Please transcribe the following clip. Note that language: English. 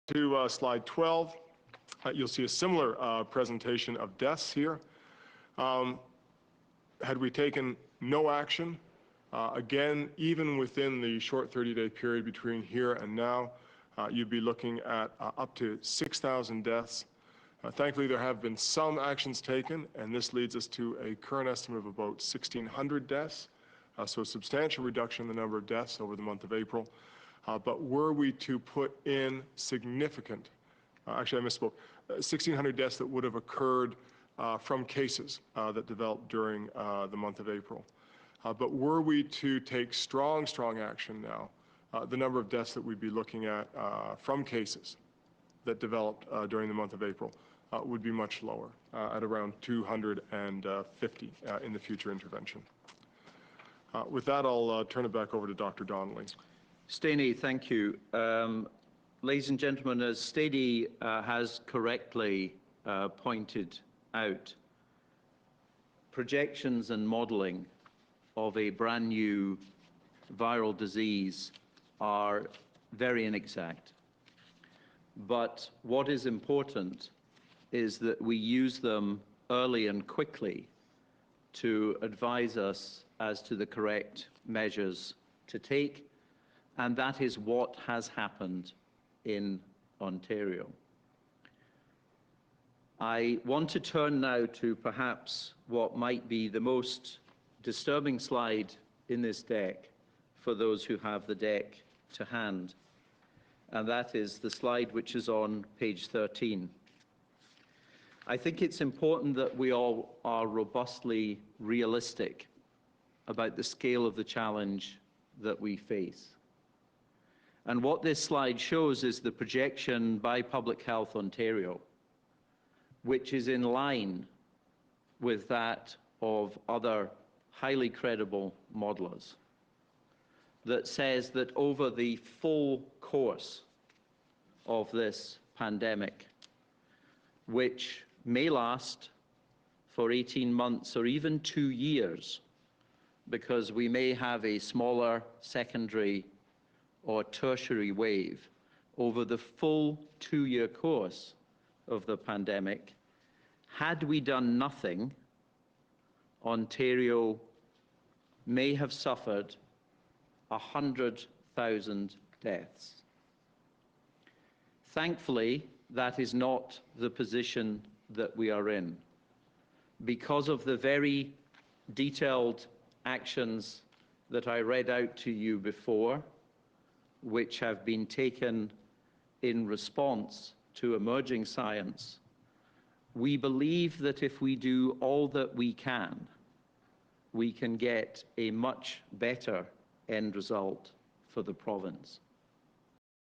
to slide 12, you'll see a similar presentation of deaths here. Had we taken no action, again, even within the short 30-day period between here and now, you'd be looking at up to 6,000 deaths. Thankfully, there have been some actions taken, and this leads us to a current estimate of about 1,600 deaths, so a substantial reduction in the number of deaths over the month of April. But were we to put in significant, actually I misspoke, 1,600 deaths that would have occurred from cases that developed during the month of April. But were we to take strong action now, the number of deaths that we'd be looking at from cases that developed during the month of April would be much lower, at around 250 in the future intervention. With that, I'll turn it back over to Dr. Donnelly. Steny, thank you. Ladies and gentlemen, as Steny has correctly pointed out, projections and modeling of a brand new viral disease are very inexact. But what is important is that we use them early and quickly to advise us as to the correct measures to take, and that is what has happened in Ontario. I want to turn now to perhaps what might be the most disturbing slide in this deck for those who have the deck to hand, and that is the slide which is on page 13. I think it's important that we all are robustly realistic about the scale of the challenge that we face. And what this slide shows is the projection by Public Health Ontario, which is in line with that of other highly credible modelers, that says that over the full course of this pandemic, which may last for 18 months or even 2 years, because we may have a smaller secondary or tertiary wave, over the full 2-year course of the pandemic, had we done nothing, Ontario may have suffered 100,000 deaths. Thankfully, that is not the position that we are in, because of the very detailed actions that I read out to you before, which have been taken in response to emerging science. We believe that if we do all that we can get a much better end result for the province.